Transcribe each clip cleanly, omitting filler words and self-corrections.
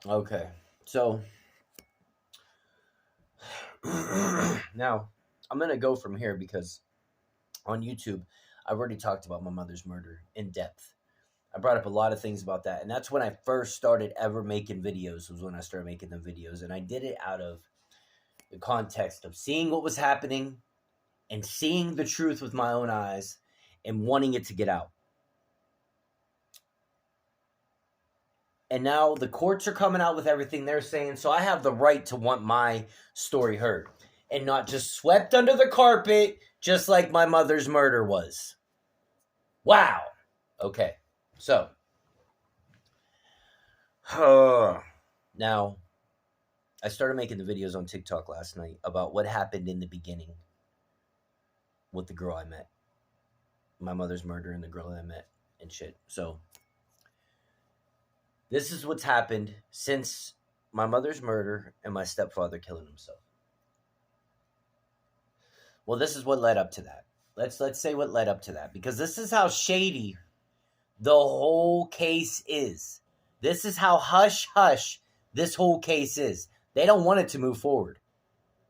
Okay. So now I'm going to go from here because on YouTube, I've already talked about my mother's murder in depth. I brought up a lot of things about that. And that's when I first started ever making videos, was when I started making them videos. And I did it out of the context of seeing what was happening and seeing the truth with my own eyes and wanting it to get out. And now the courts are coming out with everything they're saying, so I have the right to want my story heard and not just swept under the carpet just like my mother's murder was. Wow. Okay. So, now I started making the videos on TikTok last night about what happened in the beginning with the girl I met. My mother's murder and the girl that I met and shit. So, this is what's happened since my mother's murder and my stepfather killing himself. Well, this is what led up to that. Let's say what led up to that, because this is how shady the whole case is. This is how hush hush this whole case is. They don't want it to move forward.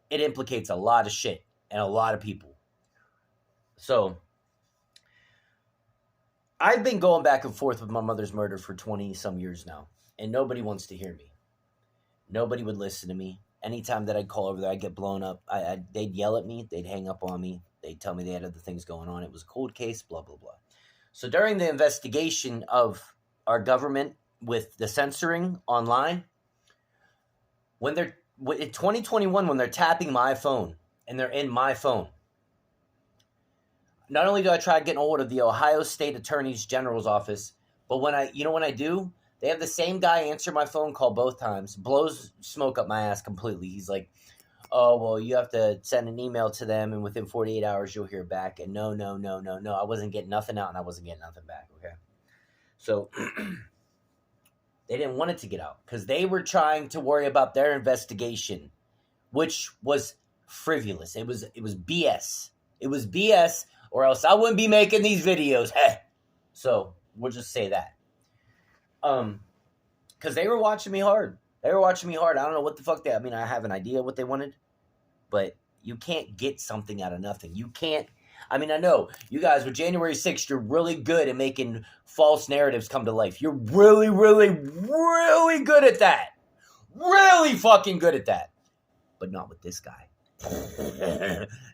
It implicates a lot of shit and a lot of people. So, I've been going back and forth with my mother's murder for 20 some years now, and nobody wants to hear me. Nobody would listen to me. Anytime that I'd call over there, I'd get blown up. They'd yell at me. They'd hang up on me. They'd tell me they had other things going on. It was a cold case, blah, blah, blah. So during the investigation of our government with the censoring online, when they're in 2021, when they're tapping my phone and they're in my phone, not only do I try getting a hold of the Ohio State Attorney General's office, but when I do, they have the same guy answer my phone call both times, blows smoke up my ass completely. He's like, oh, well, you have to send an email to them, and within 48 hours, you'll hear back. And no. I wasn't getting nothing out, and I wasn't getting nothing back, okay? So they didn't want it to get out because they were trying to worry about their investigation, which was frivolous. It was BS. It was BS, or else I wouldn't be making these videos. So we'll just say that. Because they were watching me hard. I don't know what the fuck I have an idea what they wanted, but you can't get something out of nothing. You can't. I know you guys with January 6th, you're really good at making false narratives come to life. You're really, really, really good at that. Really fucking good at that. But not with this guy.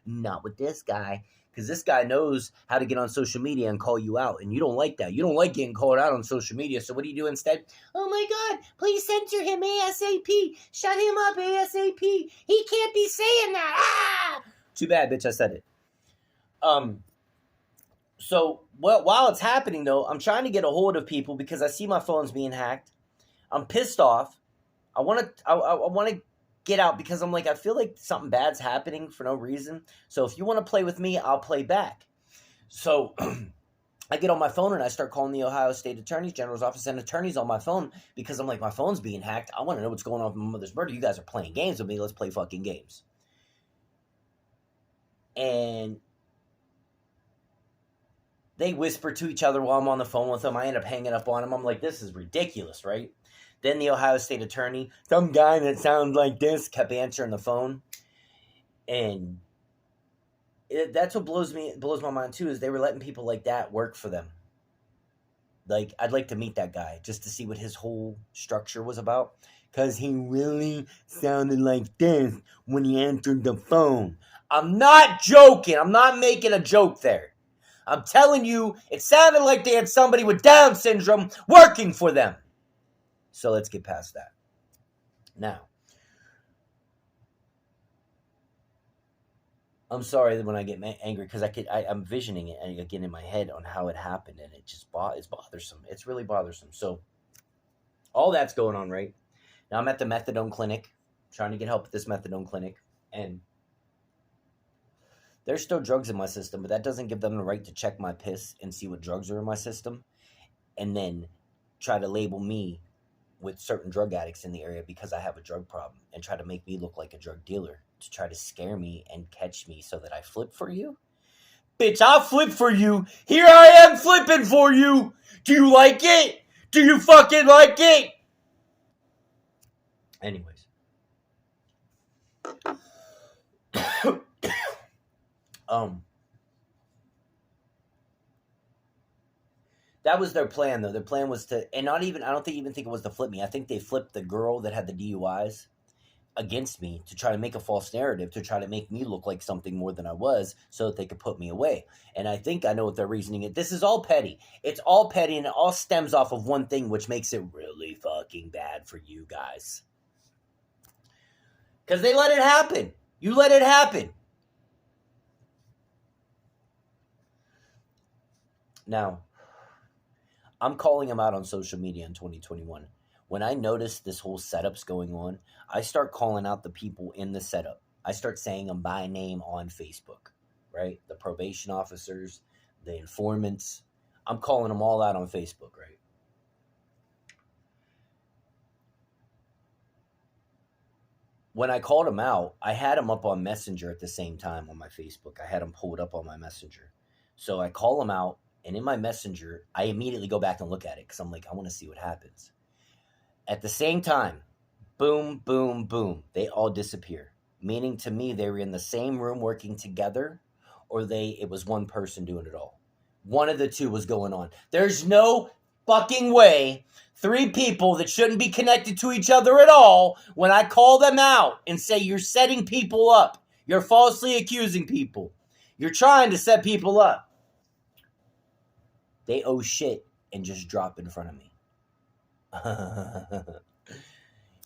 Not with this guy. Because this guy knows how to get on social media and call you out. And you don't like that. You don't like getting called out on social media. So what do you do instead? Oh my God, please censor him ASAP. Shut him up ASAP. He can't be saying that. Ah! Too bad, bitch, I said it. So while it's happening, though, I'm trying to get a hold of people because I see my phone's being hacked. I'm pissed off. I want to get out because I'm like, I feel like something bad's happening for no reason. So if you want to play with me, I'll play back. So I get on my phone and I start calling the Ohio State Attorney General's office and attorneys on my phone because I'm like, my phone's being hacked. I want to know what's going on with my mother's murder. You guys are playing games with me. Let's play fucking games. And they whisper to each other while I'm on the phone with them. I end up hanging up on them. I'm like, this is ridiculous, right? Then the Ohio State Attorney, some guy that sounds like this, kept answering the phone. And that's what blows my mind too, is they were letting people like that work for them. Like, I'd like to meet that guy just to see what his whole structure was about. Because he really sounded like this when he answered the phone. I'm not joking. I'm not making a joke there. I'm telling you, it sounded like they had somebody with Down syndrome working for them. So let's get past that. Now, I'm sorry when I get angry because I'm visioning it again in my head on how it happened, and it's bothersome. It's really bothersome. So all that's going on, right? Now I'm at the methadone clinic, trying to get help at this methadone clinic, and there's still drugs in my system, but that doesn't give them the right to check my piss and see what drugs are in my system, and then try to label me with certain drug addicts in the area because I have a drug problem and try to make me look like a drug dealer to try to scare me and catch me so that I flip for you. Bitch, I'll flip for you. Here I am flipping for you. Do you like it? Do you fucking like it? Anyways. That was their plan, though. Their plan was to, and not even, I don't think even think it was to flip me. I think they flipped the girl that had the DUIs against me to try to make a false narrative, to try to make me look like something more than I was so that they could put me away. And I think I know what their reasoning is. This is all petty. It's all petty, and it all stems off of one thing, which makes it really fucking bad for you guys. Because they let it happen. You let it happen. Now, I'm calling them out on social media in 2021. When I notice this whole setup's going on, I start calling out the people in the setup. I start saying them by name on Facebook, right? The probation officers, the informants. I'm calling them all out on Facebook, right? When I called them out, I had them up on Messenger at the same time on my Facebook. I had them pulled up on my Messenger. So I call them out, and in my Messenger, I immediately go back and look at it because I'm like, I want to see what happens. At the same time, boom, boom, boom, they all disappear. Meaning to me, they were in the same room working together, or it was one person doing it all. One of the two was going on. There's no fucking way 3 people that shouldn't be connected to each other at all, when I call them out and say you're setting people up, you're falsely accusing people, you're trying to set people up, they owe shit and just drop in front of me.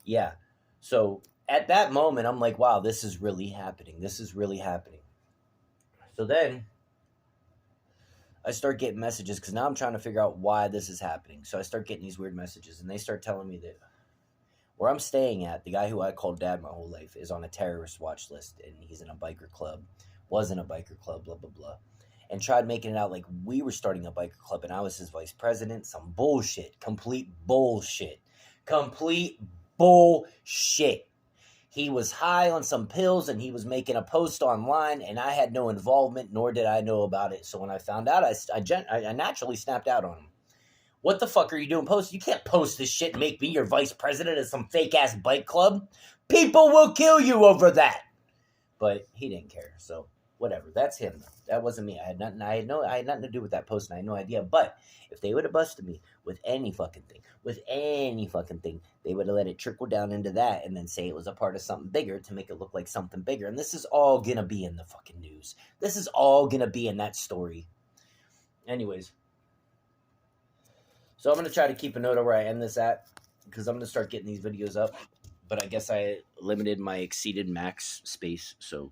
Yeah. So at that moment, I'm like, wow, this is really happening. This is really happening. So then I start getting messages because now I'm trying to figure out why this is happening. So I start getting these weird messages, and they start telling me that where I'm staying at, the guy who I called dad my whole life is on a terrorist watch list, and he's in a biker club, was in a biker club, blah, blah, blah. And tried making it out like we were starting a biker club and I was his vice president. Some bullshit. Complete bullshit. Complete bullshit. He was high on some pills and he was making a post online, and I had no involvement, nor did I know about it. So when I found out, I naturally snapped out on him. What the fuck are you doing posting? You can't post this shit and make me your vice president of some fake-ass bike club. People will kill you over that. But he didn't care, so whatever. That's him, though. That wasn't me. I had nothing to do with that post, and I had no idea. But if they would have busted me with any fucking thing, they would have let it trickle down into that and then say it was a part of something bigger to make it look like something bigger. And this is all gonna be in the fucking news. This is all gonna be in that story. Anyways. So I'm gonna try to keep a note of where I end this at, because I'm gonna start getting these videos up. But I guess I limited my exceeded max space, so